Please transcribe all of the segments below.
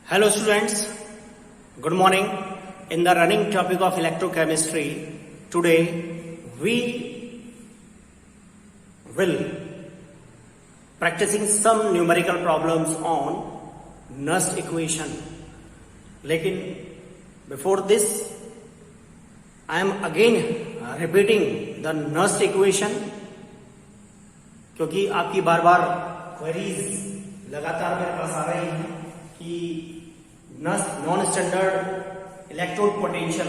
Hello students, good morning. In the running topic of electrochemistry, today we will practicing some numerical problems on Nernst equation. लेकिन before this, I am again repeating the Nernst equation क्योंकि आपकी बार बार queries लगातार मेरे पास आ रही हैं कि non standard electrode potential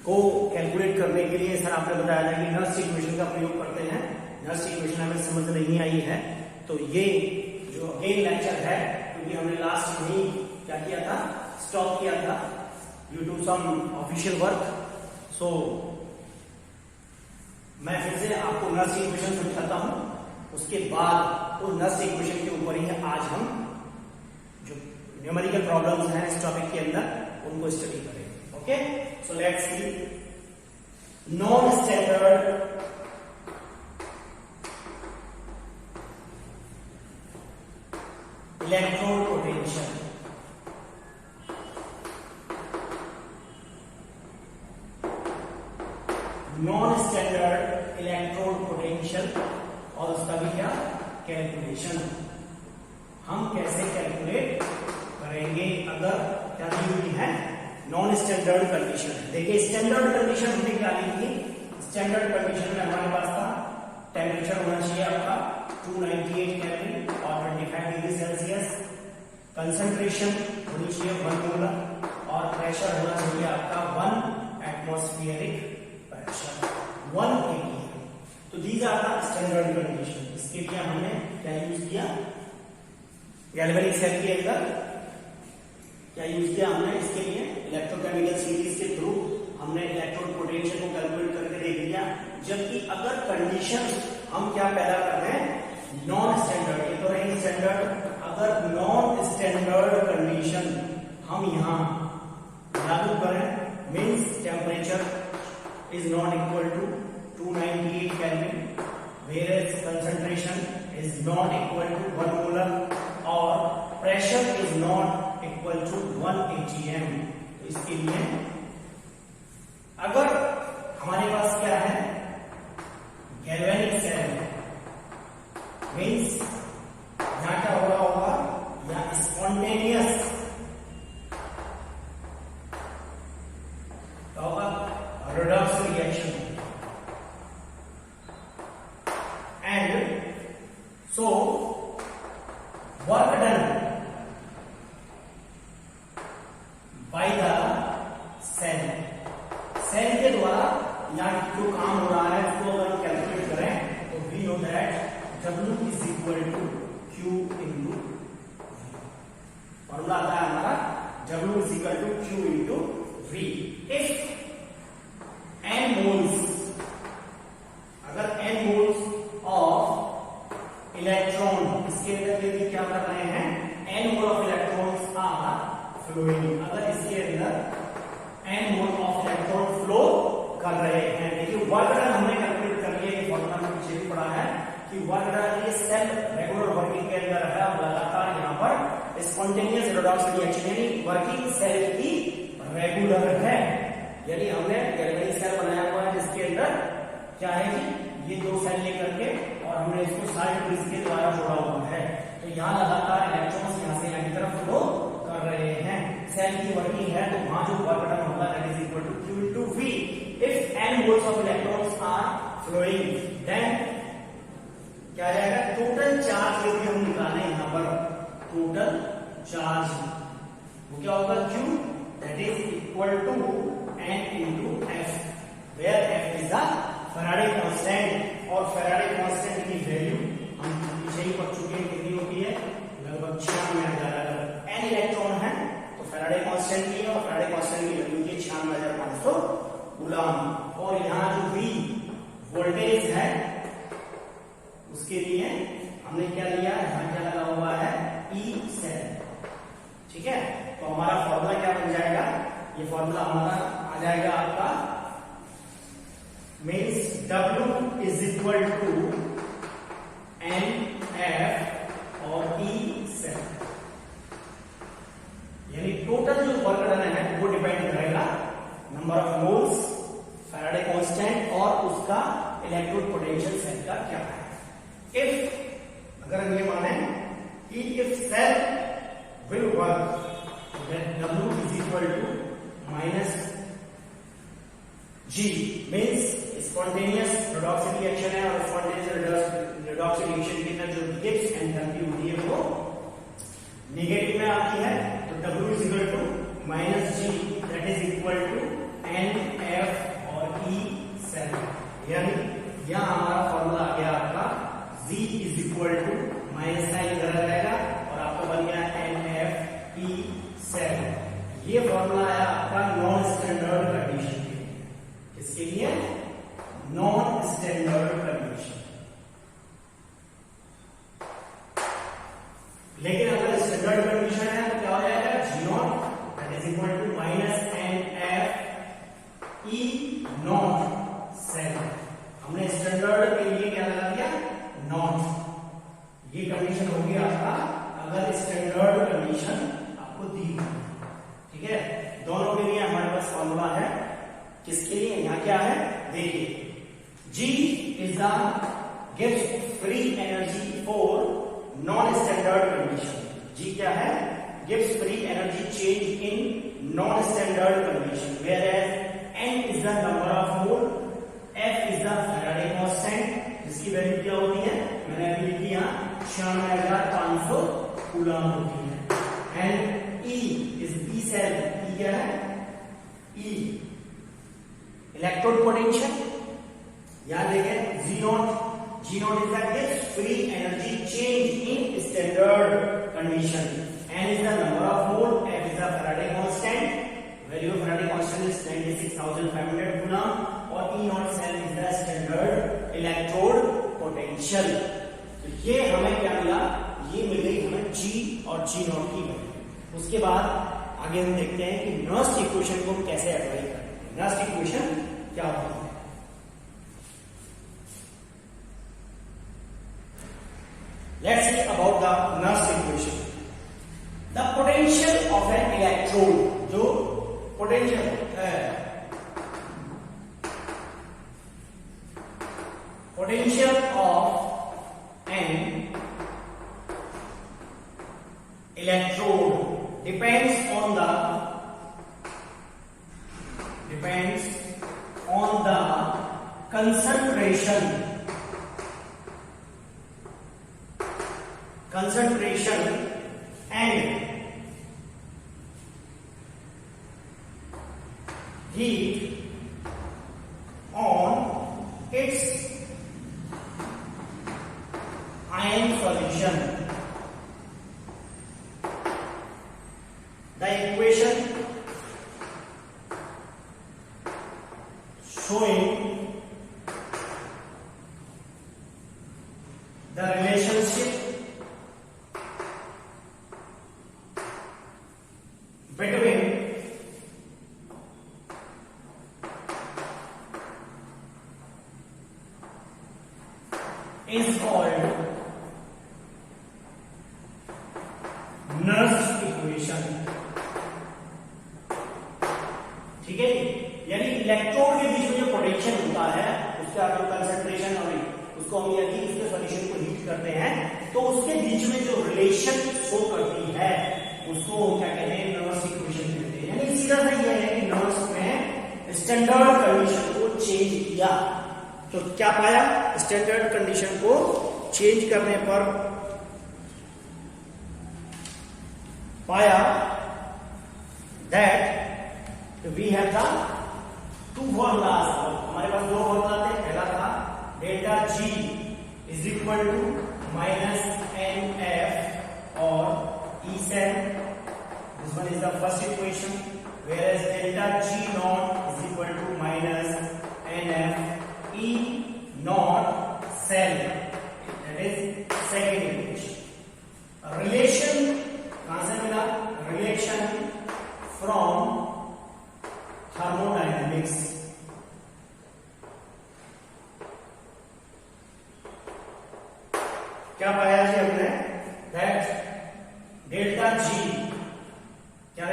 को calculate करने के लिए सर आपने बताया था कि नर्स्ट इक्वेशन का प्रयोग करते हैं। नर्स्ट इक्वेशन हमें समझ नहीं आई है, तो ये जो अगेन लेक्चर है, क्योंकि हमने लास्ट में क्या किया था, स्टॉप किया था due to some official work. So मैं फिर से आपको नर्स्ट इक्वेशन समझाता हूं, उसके बाद उस नर्स्ट इक्वेशन के ऊपर ही आज हम जो न्यूमेरिकल प्रॉब्लम्स हैं इस टॉपिक के अंदर उनको स्टडी करेंगे। Okay, so let's see non standard electrode potential. Non standard electrode potential और उसका भी क्या कैलकुलेशन, हम कैसे कैलकुलेट करेंगे अगर क्या दी हुई है नॉन स्टैंडर्ड कंडीशन। देखिए स्टैंडर्ड कंडीशन हमने क्या ली थी, स्टैंडर्ड कंडीशन में हमारे पास था टेम्परेचर होना चाहिए आपका 298 केल्विन और 25 डिग्री सेल्सियस, कंसंट्रेशन होनी चाहिए 1 मोलर और प्रेशर होना चाहिए आपका 1 एटमॉस्फेरिक प्रेशर 1 atm। तो these are the standard condition. इसके लिए हमने क्या यूज किया, गैल्वेनिक सेल के अंदर क्या यूज किया हमने, इसके लिए इलेक्ट्रोकेमिकल सीरीज के थ्रू हमने इलेक्ट्रोड पोटेंशियल को कैलकुलेट करके देख लिया। जबकि अगर कंडीशन हम क्या पैदा कर रहे हैं, नॉन स्टैंडर्ड, ये तो नहीं स्टैंडर्ड, अगर नॉन स्टैंडर्ड कंडीशन हम यहां लागू करें, means temperature is not equal to 298 Kelvin, whereas concentration is not equal to 1 molar और pressure is not equal to 1 atm। तो इसके लिए अगर हमारे पास क्या है, गैल्वेनिक सेल, मीन्स यहां क्या हो रहा होगा, या स्पॉन्टेनियस होगा redox reaction. So, work done by the cell, cell के द्वारा यहाँ जो काम हो रहा है उसको अगर हम कैलकुलेट करें तो we know that W is equal to Q into V। Formula आता है हमारा W is equal to Q into V। If n moles, अगर n moles of इलेक्ट्रॉन, इसके अंदर यदि क्या कर रहे हैं, n mole of electrons are flowing, अगर इसके अंदर n mole of electron flow कर रहे हैं। देखिए वर्क डन हमने कैलकुलेट कर लिया, ये फॉर्मूला में पीछे भी पढ़ा है कि वर्क डन ये सेल रेगुलर वर्किंग के अंदर है, अब लगातार यहाँ पर स्पॉन्टेनियस रिडक्स रिएक्शन यानी वर्किंग सेल की रेगुलर है। यानी हमने गैल्वेनिक सेल बनाया हुआ है जिसके अंदर क्या है कि ये दो सेल लेकर के और हमने इसको साल्ट ब्रिज के द्वारा जोड़ा हुआ है, तो यहाँ लगातार इलेक्ट्रॉन्स यहाँ से यहाँ की तरफ फ्लो कर रहे हैं। सेल की वर्किंग है तो वहां जो वर्क डन होगा that is equal to Q into V। If n moles of electrons are flowing then क्या आ जाएगा, टोटल चार्ज यदि हम निकालें यहाँ पर, टोटल चार्ज वो क्या होगा, Q that is equal to n into F, where F is the Faraday constant. और फैराडे कांस्टेंट की वैल्यू हम पीछे ही पढ़ चुके हैं, कितनी होती है, लगभग 96,000। n इलेक्ट्रॉन है तो फैराडे कांस्टेंट की है और फैराडे कांस्टेंट की वैल्यू की 96,500 कूलम। और यहाँ जो V वोल्टेज है उसके लिए हमने क्या लिया, यहाँ क्या लगा हुआ है, E सेल। ठीक है, तो हमारा फॉर्मूला क्या बन जाएगा, ये फॉर्मूला हमारा आ जाएगा आपका means W is equal to NF और E सेल। यानी टोटल जो वर्क डन है वो डिपेंड करेगा number of moles, Faraday constant और उसका इलेक्ट्रोड पोटेंशियल सेल का क्या है। इफ अगर हम ये माने कि if cell will work then W is equal to minus G means spontaneous redox reaction है और spontaneous redox reaction के अंदर जो गिब्स एंथैल्पी होती है वो नेगेटिव में आती है, तो W is equal to minus G that is equal to NF और E सेल, यानी यहाँ हमारा फॉर्मूला आ गया आपका Z is equal to minus sign इधर रहेगा और आपको बन गया NF E सेल। ये फॉर्मूला है आपका नॉन स्टैंडर्ड कंडीशन के लिए। किसके लिए? Non standard condition. लेकिन अगर स्टैंडर्ड कंडीशन है तो क्या हो जाएगा? G naught that is equal to minus NF E not cell. हमने स्टैंडर्ड के लिए क्या लगा दिया? नॉट। ये कंडीशन होगी आपका अगर स्टैंडर्ड कंडीशन दी, ठीक है। दोनों के लिए हमारे पास फॉर्मूला है। किसके लिए? यहाँ क्या है देखिए, G इज द गिव्स free energy for non standard condition. G क्या है? गिव्स free energy change in non standard condition, whereas N is the number of mole, F is the Faraday constant जिसकी वैल्यू क्या होती है? मैंने अभी लिखी यहाँ 96,500 कूलम होती है। And E is E cell, E क्या है? E इलेक्ट्रोड पोटेंशियल, याद देखें G नॉट इज द गिव्स free energy change in standard condition, N is the number of mole, F is the Faraday constant, value of Faraday constant is 96,500 coulomb और E not cell is the standard electrode potential. तो ये हमें क्या मिला? ये मिल गई हमें G और G नॉट की वैल्यू। उसके बाद आगे हम देखते हैं कि नर्स्ट इक्वेशन को हम कैसे अप्लाई करते हैं। नर्स्ट इक्वेशन क्या होती है? Let's see about the Nernst equation. The potential of N electrode, जो पोटेंशियल है, potential of N electrode depends on the concentration and heat on its ion solution. The equation showing the relationship between is called Nernst equation। ठीक है, यानी electrode के बीच में जो potential होता है उसका जो कंसंट्रेशन और उसको हम यदि उसके सॉल्यूशन को हीट करते हैं तो उसके बीच में जो रिलेशन शो करती है उसको क्या कहते हैं? नर्स इक्वेशन कहते हैं। यानी सीधा सा ये है कि नर्स में स्टैंडर्ड कंडीशन को चेंज किया तो क्या पाया? स्टैंडर्ड कंडीशन को चेंज करने पर पाया that we have the two formulas. हमारे पास दो फॉर्मूला थे। पहला था delta G is equal to minus NF और E cell, this one is the first equation, whereas delta G naught is equal to minus NF E not cell, that is second equation. Relation कहां से मिला? Relation from thermodynamics. क्या पाया जी हमने? That delta G क्या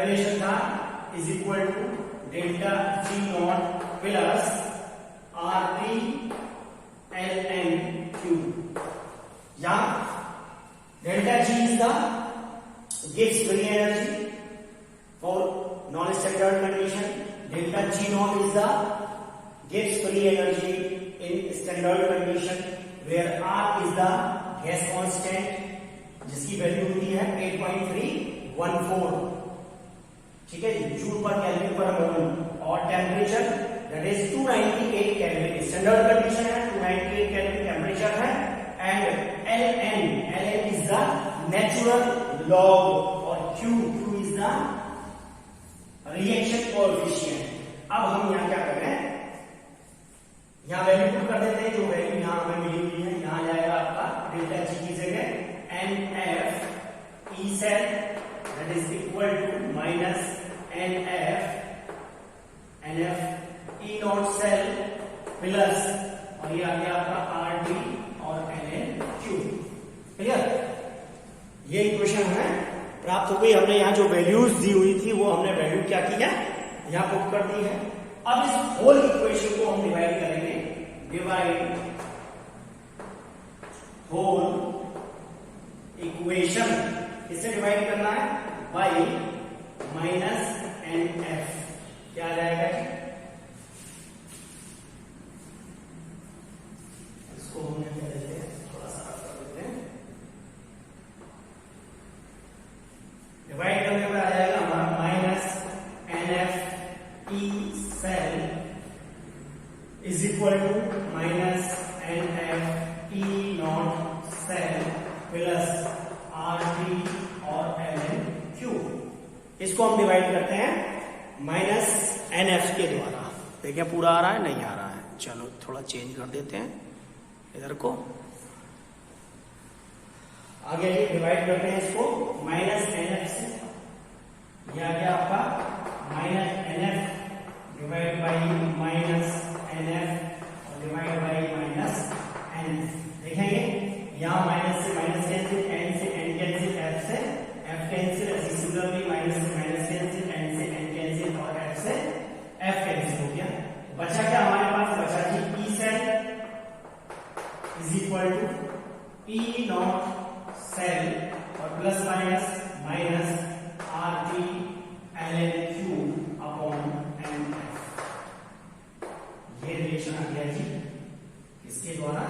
is equal to delta ji not plus R3 ln Q. Yeah, delta G is the Gibbs free energy for non-standard condition. Delta G naught is the Gibbs free energy in standard condition, where R is the gas constant जिसकी value होती है 8.314. ठीक है जी, joule per kelvin per मोल. और temperature that is 298 kelvin. Standard condition है, 298 kelvin temperature है. And ln is the natural log और Q is the reaction coefficient. अब हम यहाँ क्या कर रहे हैं, यहाँ वैल्यू पुट कर देते हैं. जो वैल्यू यहाँ हमें मिली हुई है, यहाँ जाएगा आपका डेल्टा जी की जगह NF E cell that is equal to minus NF E naught cell plus और ये आ गया आपका RT और ln Q. क्लियर? ये इक्वेशन हमें प्राप्त हो गई. हमने यहाँ जो वैल्यूज दी हुई थी वो हमने वैल्यू क्या की है, यहाँ पुट कर दी है. अब इस होल इक्वेशन को हम डिवाइड करेंगे. डिवाइड होल इक्वेशन किससे डिवाइड करना है, बाई माइनस NF. क्या आ जाएगा जी, इसको हम क्या देते हैं, थोड़ा सा कर देते हैं. डिवाइड करने पर आ जाएगा हमारा minus NF E cell is equal to minus NF E not cell plus RT और ln Q. इसको हम डिवाइड करते हैं माइनस NF के द्वारा. देखिए पूरा आ रहा है, नहीं आ रहा है. चलो थोड़ा चेंज कर देते हैं इधर को. आगे डिवाइड करते हैं इसको माइनस NF से. यह आ गया आपका minus NF divide by minus NF और डिवाइड बाई माइनस NF. देखेंगे यहाँ माइनस से माइनस कैंसिल, n से n कैंसिल, f से f कैंसिल. ऐसे सिमिलरली माइनस से माइनस कैंसिल, n से n कैंसिल और f से f कैंसिल हो गया. बचा क्या हमारे पास, बचा कि E cell is equal to E not cell और plus minus minus RT ln Q upon NF. ये रिलेशन आ गया जी इसके द्वारा.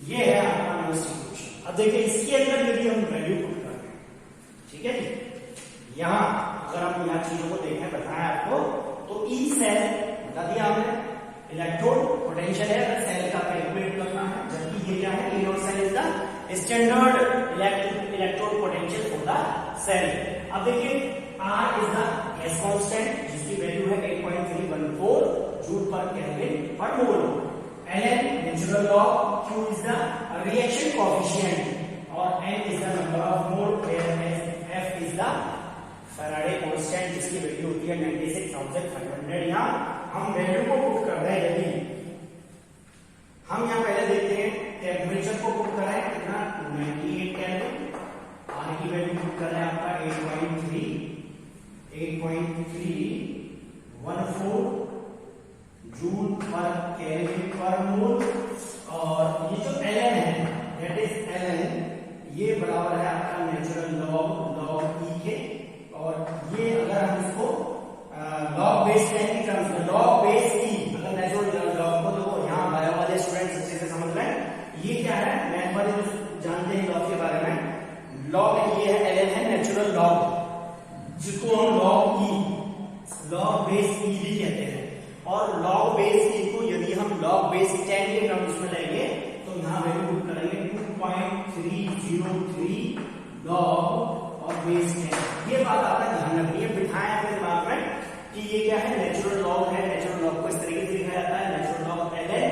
ये है आपका नोस्ट इक्वेशन. अब देखिए इसके अंदर यदि हम वैल्यू पुट कर रहे हैं, ठीक है जी, यहां अगर हम यहाँ चीजों को देखें, बताया आपको, तो E सेल बता दिया हमने, इलेक्ट्रोड पोटेंशियल है, अगर सेल का कैलकुलेट करना है. जबकि ये क्या है, E not cell is the standard electrode potential for the cell. अब देखिए R is the gas constant जिसकी वैल्यू है 8.314 joule per kelvin per mole. ln natural log, Q is the reaction coefficient और n is the number of mole, whereas F is the Faraday constant जिसकी value होती है 96,500. यहाँ हम value को put कर रहे हैं. यदि हम यहाँ पहले देखते हैं टेम्परेचर को पुट कर रहे हैं कितना, 98 केल्विन. R की वैल्यू पुट कर रहे हैं आपका 8.314 जूल पर केल्विन पर मोल. और ये जो ln है दैट इज ln, ये बराबर है आपका नेचुरल लॉग E के. और ये अगर हम इसको लॉग बेस 10 की टर्म्स में, लॉग बेस E अगर नेचुरल लॉग को, देखो यहाँ बायो वाले स्टूडेंट्स अच्छे से समझ रहे हैं. ये क्या है, मैथ वाले जो जानते हैं लॉग के बारे में, लॉग ये है ln है नेचुरल लॉग, जिसको हम लॉग बेस E भी कहते हैं. और log बेस E को यदि हम log बेस 10 के टर्म्स में लेंगे तो यहाँ वैल्यू पुट करेंगे 2.303 log और बेस 10. ये बात आपका ध्यान रखनी है, बिठाएं अपने दिमाग में कि ये क्या है, नेचुरल लॉग है. नेचुरल लॉग को इस तरीके से लिखा जाता है, नेचुरल लॉग ln,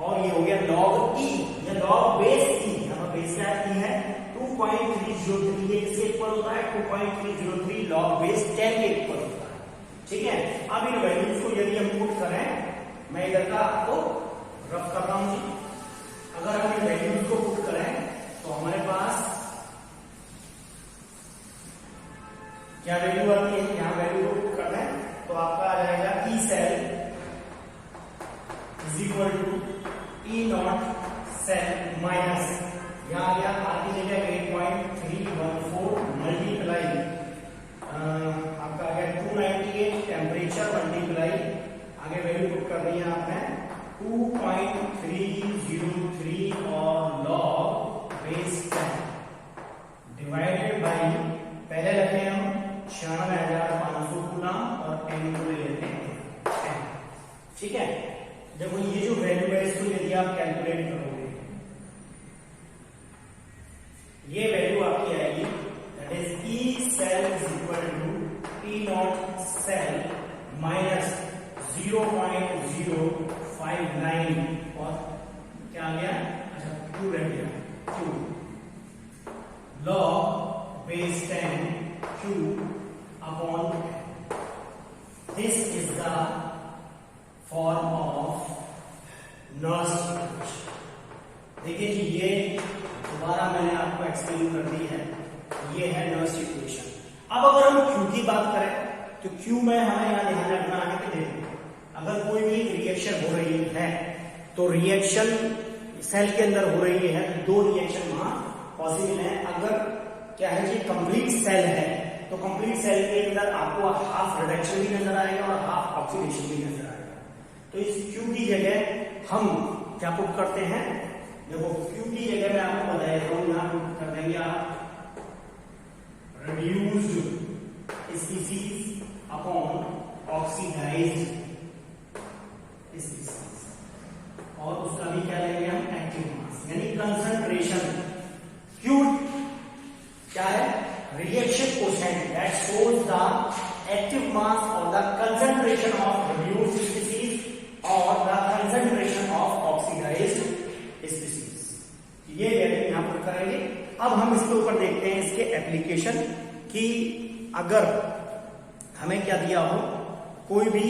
और ये हो गया log E या log बेस E. यहाँ बेस क्या है 2.303. ये किसके इक्वल होता है, 2.303 log बेस 10 के इक्वल होता है. ठीक है. अब इन वैल्यूज को यदि हम पुट करें, मैं इधर का आपको रफ कर रहा हूं. अगर हम इन वैल्यूज को पुट करें तो हमारे पास क्या वैल्यू आती है, यहाँ वैल्यू को पुट करना है तो आपका आ जाएगा E cell is equal to E naught cell minus, यहाँ आ गया आर की जगह 8.314 मल्टीप्लाई आपका आ गया 298 टेम्परेचर मल्टीप्लाई आगे वैल्यू पुट कर रही है आपने 2.303 और लॉग बेस 10 डिवाइडेड बाई पहले रखे हम 96,500 गुना और n को ले लेते हैं 10। ठीक है, देखो ये जो वैल्यू है इसको यदि आप कैलकुलेट करोगे ये वैल्यू आपकी आएगी that is E cell is equal to E naught cell minus 0.059 और क्या आ गया, अच्छा क्यू रह गया Q log base 10 q upon this is the form of Nernst equation। देखिए जी ये दोबारा मैंने आपको एक्सप्लेन कर दी है, ये है Nernst equation। अब अगर हम q की बात करें तो q में हमें यहाँ ध्यान रखना है कि देखो अगर कोई भी रिएक्शन हो रही है तो रिएक्शन सेल के अंदर हो रही है, दो रिएक्शन वहां पॉसिबल है। अगर क्या है जी कंप्लीट सेल है तो कंप्लीट सेल के अंदर आपको हाफ रिडक्शन भी नजर आएगा और हाफ ऑक्सीडेशन भी नजर आएगा। तो इस Q की जगह हम क्या पुट करते हैं, देखो Q की जगह मैं आपको बता देता हूं, यहां पुट कर देंगे आप reduced species upon oxidized species और उसका भी क्या लेंगे हम एक्टिव मास, यानी कंसंट्रेशन Q क्या है reaction coefficient that shows the active mass और the concentration of reduced species और the concentration of oxidised species. ये वैल्यू यहां पर करेंगे। अब हम इसके ऊपर देखते हैं इसके एप्लीकेशन कि अगर हमें क्या दिया हो, कोई भी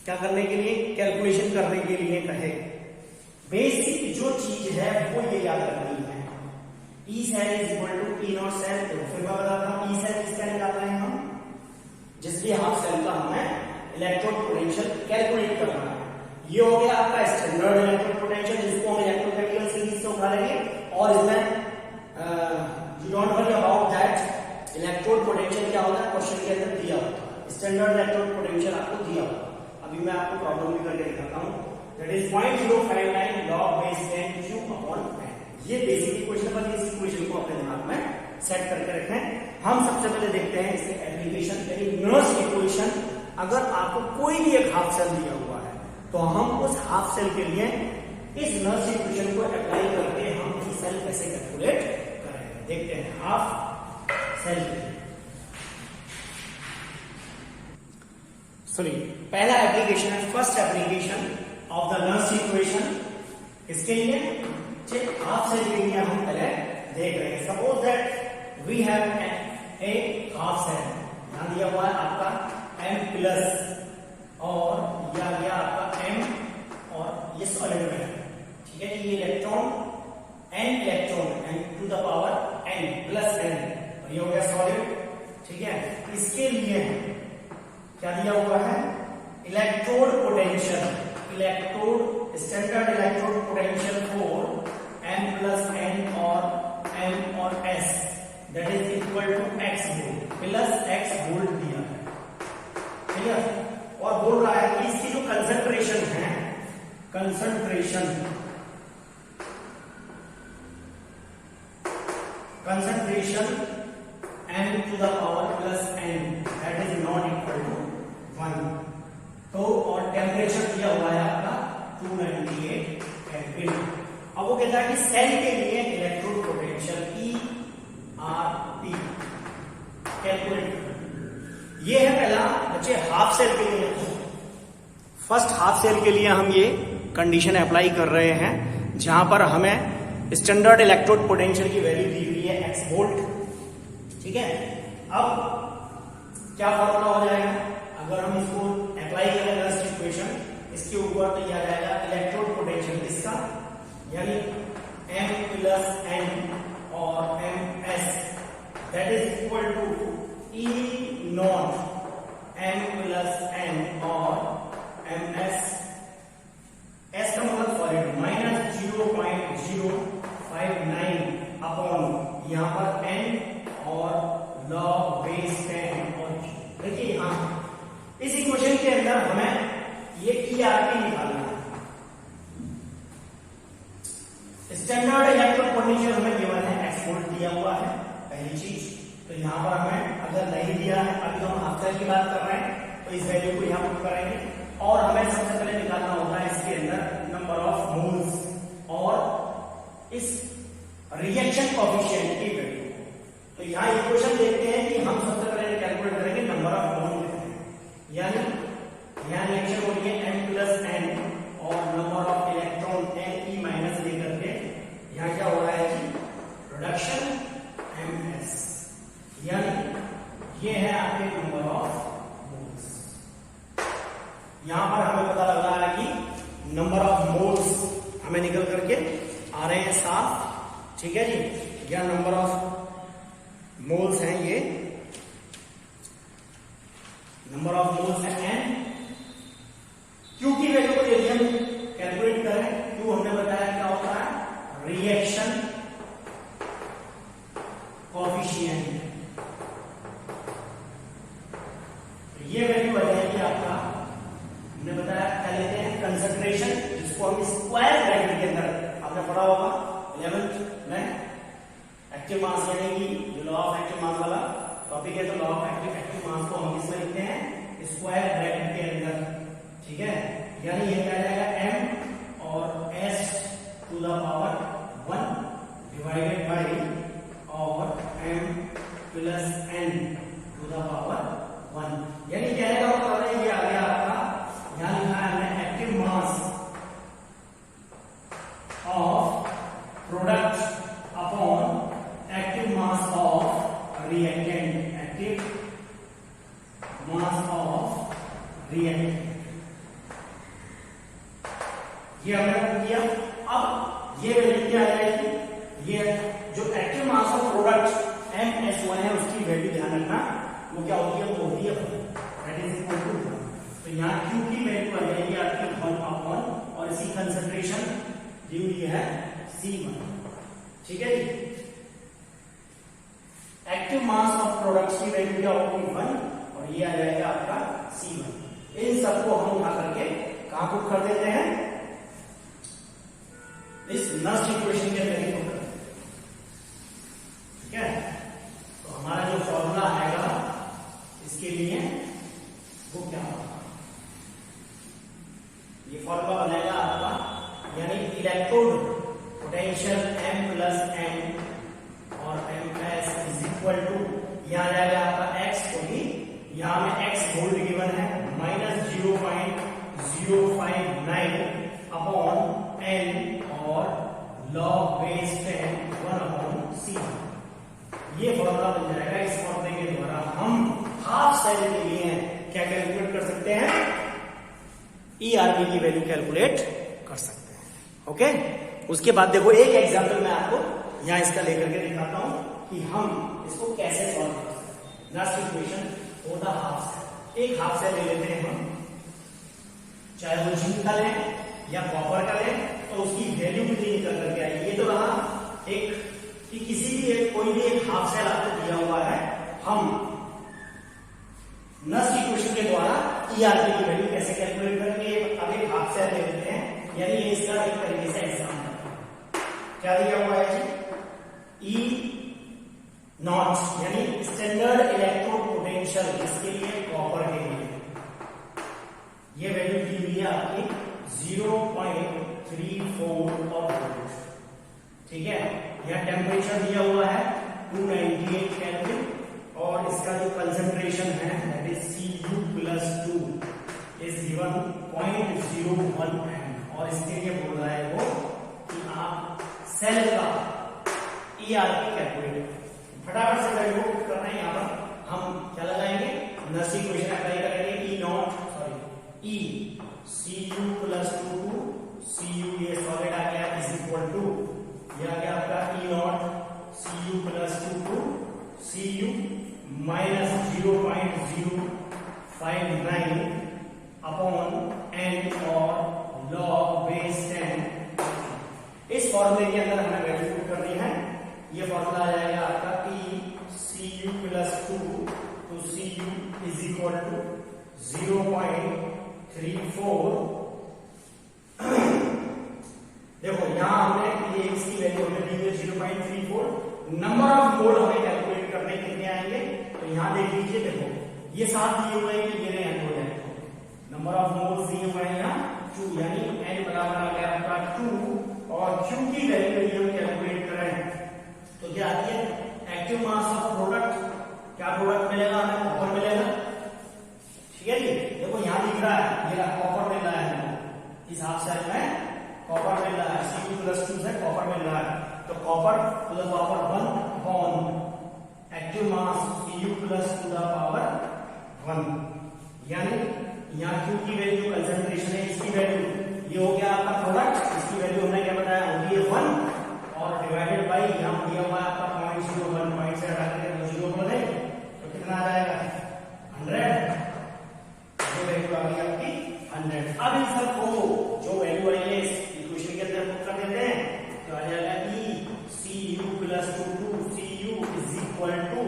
क्या करने के लिए कैलकुलेशन करने के लिए कहे, बेसिक जो चीज है वो ये याद रखनी है। E cell is equal to E naught cell, तो फिर मैं बताता हूं ई सेल किसका निकाल रहे हैं हम, जिसलिए हाफ सेल का हमें इलेक्ट्रोड पोटेंशियल कैलकुलेट करना है। ये हो गया आपका स्टैंडर्ड इलेक्ट्रोड पोटेंशियल जिसको हम इलेक्ट्रोकेमिकल सीरीज से उठा लेंगे और इसमें you don't worry about that electrode potential क्या होता है क्वेश्चन के अंदर दिया होता है, स्टैंडर्ड इलेक्ट्रोड पोटेंशियल आपको दिया होता है। अभी मैं आपको प्रॉब्लम भी करके दिखाता हूं, that is 0.059 log base 10 q upon 10। ये बेसिक इक्वेशन पर इस इक्वेशन को अपने दिमाग में सेट करके रखें। हम सबसे पहले देखते हैं इसके एप्लीकेशन, यानी नर्स्ट इक्वेशन। अगर आपको कोई भी एक हाफ सेल दिया हुआ है तो हम उस हाफ सेल के लिए इस नर्स्ट इक्वेशन को अप्लाई करके हम ई सेल कैसे कैलकुलेट करेंगे, देखते हैं हाफ सेल के लिए। पहला एप्लीकेशन है, first application of the Nernst equation. इसके लिए हाफ सेल के लिए हम पहले देख रहे हैं। Suppose that we have a half cell, यहां दिया हुआ है आपका m प्लस और यह गया आपका m और ये सॉलिड में है, ठीक है। ये electron n electron n to the power n plus n और ये हो गया सॉलिड, ठीक है। इसके लिए क्या दिया हुआ है electrode potential, electrode standard electrode potential for m plus n और m और s that is equal to x volt plus x volt दिया है, ठीक है। और बोल रहा है कि इसकी जो कंसंट्रेशन है, concentration m to the power plus n that is not equal to 1। तो और टेम्परेचर दिया हुआ है आपका 298 केल्विन। अब वो कहता है कि सेल के लिए इलेक्ट्रोड पोटेंशियल ERP कैलकुलेट। ये है पहला बच्चे हाफ सेल के लिए। फर्स्ट हाफ सेल के लिए हम ये कंडीशन अप्लाई कर रहे हैं जहां पर हमें स्टैंडर्ड इलेक्ट्रोड पोटेंशियल की वैल्यू दी हुई है x वोल्ट, ठीक है। अब क्या फॉर्मूला हो जाएगा, अगर हम इसको अप्लाई करें नर्स्ट इक्वेशन, इसके ऊपर तो यह आ जाएगा इलेक्ट्रोड पोटेंशियल किसका, यानी m प्लस n और ms that is equal to E naught M plus N और एम एस, एस का मतलब सॉलिड, -0.059 अपॉन यहां पर एन और लॉग बेस 10 और देखिए यहां इस इक्वेशन के अंदर हमें ये ERP निकालना है। स्टैंडर्ड इलेक्ट्रोड पोटेंशियल हमें गिवन है, x वोल्ट दिया हुआ है पहली चीज। तो यहां पर हमें अगर नहीं दिया है, अभी हम हाफ सेल की बात कर रहे हैं, तो इस वैल्यू को यहां पुट करेंगे और हमें सबसे पहले निकालना होता है इसके अंदर नंबर ऑफ मोल्स और इस रिएक्शन कोएफिशिएंट की वैल्यू। तो यहां इक्वेशन देखते हैं कि हम सबसे पहले कैलकुलेट करेंगे नंबर ऑफ मोल कितने हैं, यानी यहां रिएक्शन हो रही है m प्लस n और number of electron Ne minus लेकर के यहां क्या हो रहा है कि प्रोडक्शन ms, यानी ये है आपके नंबर ऑफ मोल्स। यहां पर हमें पता लग रहा है कि नंबर ऑफ मोल्स हमें निकल करके आ रहे हैं साफ, ठीक है जी। यह नंबर ऑफ मोल्स हैं, ये नंबर ऑफ मोल्स है n। क्यू की वैल्यू को यदि हम कैलकुलेट करें, क्यू हमने बताया क्या होता है, रिएक्शन कोएफिशिएंट। तो ये वैल्यू आ जाएगी आपका, हमने बताया क्या लेते हैं, कंसंट्रेशन, जिसको हम स्क्वायर ब्रैकेट के अंदर, आपने पढ़ा होगा 11th में एक्टिव मास, यानी कि जो लॉ ऑफ एक्टिव मास वाला टॉपिक है, तो लॉ ऑफ एक्टिव मास को हम किसमें लिखते हैं, स्क्वायर ब्रैकेट के अंदर, ठीक है। यानी ये क्या जाएगा m और s to the power 1 divided by और m plus n to the power 1, यानी क्या आएगा, ये आ गया आपका, यहां लिखा है हमने active mass of product upon active mass of reactant, active mass of reactant, ये हमने किया। अब ये वैल्यू क्या आ जाएगी, ये जो active mass of product MS1 है उसकी वैल्यू ध्यान रखना, वो क्या होती है, वो होती है दैट इज इक्वल टू 1। तो यहाँ Q की वैल्यू आ जाएगी आपकी 1 अपॉन, और इसी कंसंट्रेशन दी हुई है C1, ठीक है जी। एक्टिव मास ऑफ प्रोडक्ट की वैल्यू क्या होगी 1, और ये आ जाएगा आपका C1। इन सबको हम उठा करके कहां पुट कर देते हैं, इस नस्ट इक्वेशन के अंदर पुट कर, ठीक है। तो हमारा जो फॉर्मूला आएगा इसके लिए वो क्या होगा, ये फॉर्मूला बनेगा आपका, यानी electrode potential m plus n और ms इज इक्वल टू, यहां जाएगा आपका x को भी, यहां में x वोल्ट गिवन है, -0.059 अपॉन n और log बेस 10 1 अपॉन c। ये फॉर्मूला बन जाएगा। इस फॉर्मूले के द्वारा हम हाफ सेल के लिए क्या कैलकुलेट कर सकते हैं, ERP की वैल्यू कैलकुलेट कर सकते हैं, ओके। उसके बाद देखो एक एग्जांपल मैं आपको यहां इसका लेकर के दिखाता हूं कि हम इसको कैसे सॉल्व कर सकते हैं। Last equation for the half cell, एक हाफ सेल ले लेते हैं हम, चाहे वो जिंक का लें या कॉपर का लें, तो उसकी वैल्यू कितनी निकल करके आएगी। ये तो रहा एक कि किसी भी एक कोई भी एक हाफ सेल आपको दिया हुआ है, हम नस्ट इक्वेशन के द्वारा ERP की वैल्यू कैसे कैलकुलेट करेंगे। अब एक हाफ सेल ले लेते हैं, यानी इसका एक तरीके से एग्जाम्पल क्या दिया हुआ है जी, E नॉट यानी स्टैंडर्ड इलेक्ट्रोड पोटेंशियल, इसके लिए कॉपर के लिए ये वैल्यू दी हुई है आपकी 0.34 वोल्ट, ठीक है। यह टेम्परेचर दिया हुआ है 298 केल्विन, और इसका जो कंसंट्रेशन है that is Cu+2 is given 0.01 m, और इसके लिए बोल रहा है वो कि आप सेल का ERP कैलकुलेट, फटाफट से वैल्यू को पुट करना है। यहां पर हम क्या लगाएंगे, नस्ट इक्वेशन अप्लाई करेंगे, E Cu+2 Cu, ये सॉलिड आ गया, इज इक्वल टू यह आ गया आपका E0 Cu+2 Cu 0.059 upon n और log बेस 10। इस फॉर्मूले के अंदर हमें वैल्यू पुट करनी है। ये फॉर्मूला आ जाएगा आपका PCU plus 2 to CU is equal to 0.34। देखो यहां हमने ये इसकी वैल्यू हमें दी है 0.34। नंबर ऑफ मोल हमें कैलकुलेट करने कितने आएंगे, तो यहां देख लीजिए। देखो ये साथ दिए हुए हैं कि ये नहीं एन मोल है, नंबर ऑफ मोल्स दिए हुए हैं यहाँ 2, यानी n बराबर आ गया आपका 2 और Q की वैल्यू हम कैलकुलेट करें तो क्या आती है एक्टिव मास ऑफ प्रोडक्ट। क्या प्रोडक्ट मिलेगा हमें, कॉपर मिलेगा। ठीक है जी, देखो यहां दिख रहा है ये कॉपर मिल रहा है, इस हाफ सेल में कॉपर मिल रहा है, Cu प्लस 2 से कॉपर मिल रहा है, तो copper two the power 1 upon active mass Cu plus two the power 1, यानी यहाँ Q की वैल्यू कंसंट्रेशन है, इसकी वैल्यू ये हो गया आपका प्रोडक्ट, इसकी वैल्यू हमने क्या बताया होगी 1 और डिवाइडेड बाई यहाँ दिया हुआ है आपका 0.01, पॉइंट से हटा करके 0 बोल है तो कितना आ जाएगा 100। जो वैल्यू आ गई आपकी 100। अब इन सबको जो वैल्यू आई है इस इक्वेशन के अंदर पुट कर देते हैं तो आ जाएगा CU plus 2 CU is equal to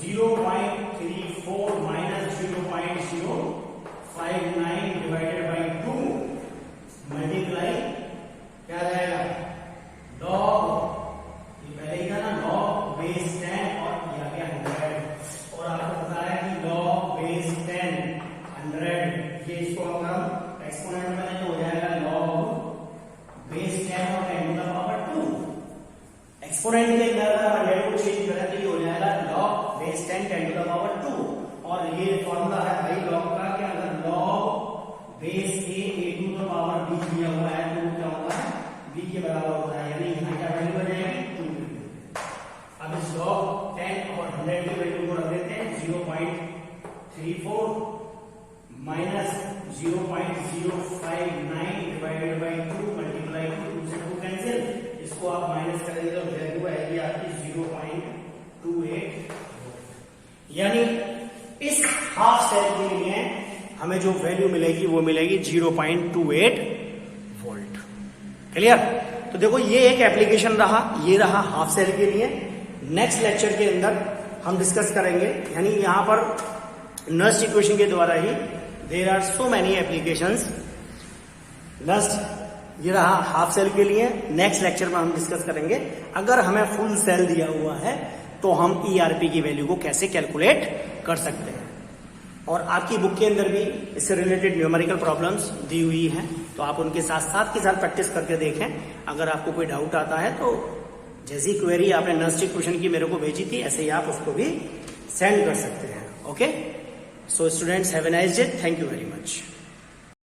0.34 minus 0.059 divided by 2 multiply क्या आ जाएगा लॉग, ये पहले ही था ना लॉग बेस 10 और ये आ गया 100 और आपको पता है कि लॉग बेस 10 100 ये इसको अगर हम एक्सपोनेंट में तो हो जाएगा लॉग बेस 10 और 10 टू द पावर 2। एक्सपोनेंट के अंदर अगर 100 को चेंज करें तो ये हो जाएगा log base 10 10 to the power 2 और ये फॉर्मूला है भाई लॉग का कि अगर log base a to the power b दिया हुआ है तो क्या होता है b के बराबर होता है, यानी यहाँ क्या वैल्यू बन जाएगी 2। अब इस लॉग 10 और 100 की वैल्यू को रख देते हैं 0.34 माइनस 0.059 डिवाइडेड बाई 2 मल्टीप्लाई 2 से 2 कैंसिल, इसको आप माइनस करेंगे तो वैल्यू आएगी आपकी 0.28। यानी इस हाफ सेल के लिए हमें जो वैल्यू मिलेगी वो मिलेगी 0.28 वोल्ट। क्लियर। तो देखो ये एक एप्लीकेशन रहा, ये रहा हाफ सेल के लिए। नेक्स्ट लेक्चर के अंदर हम डिस्कस करेंगे, यानी यहां पर नस्ट इक्वेशन के द्वारा ही there are so many applications. Nernst ये रहा हाफ सेल के लिए। नेक्स्ट लेक्चर में हम डिस्कस करेंगे अगर हमें फुल सेल दिया हुआ है तो हम ERP की वैल्यू को कैसे कैलकुलेट कर सकते हैं। और आपकी बुक के अंदर भी इससे रिलेटेड न्यूमेरिकल प्रॉब्लम्स दी हुई हैं, तो आप उनके साथ के साथ प्रैक्टिस करके देखें। अगर आपको कोई डाउट आता है तो जैसी क्वेरी आपने नस्ट इक्वेशन की मेरे को भेजी थी ऐसे ही आप उसको भी सेंड कर सकते हैं। Okay, so students have a nice day, thank you very much.